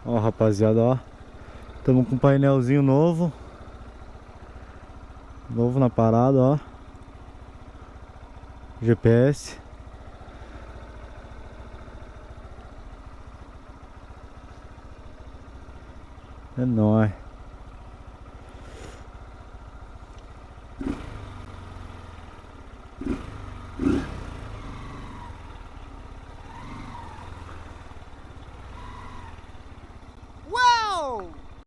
Ó, rapaziada, ó. Estamos com um painelzinho novo. Novo na parada, ó. GPS. É nóis.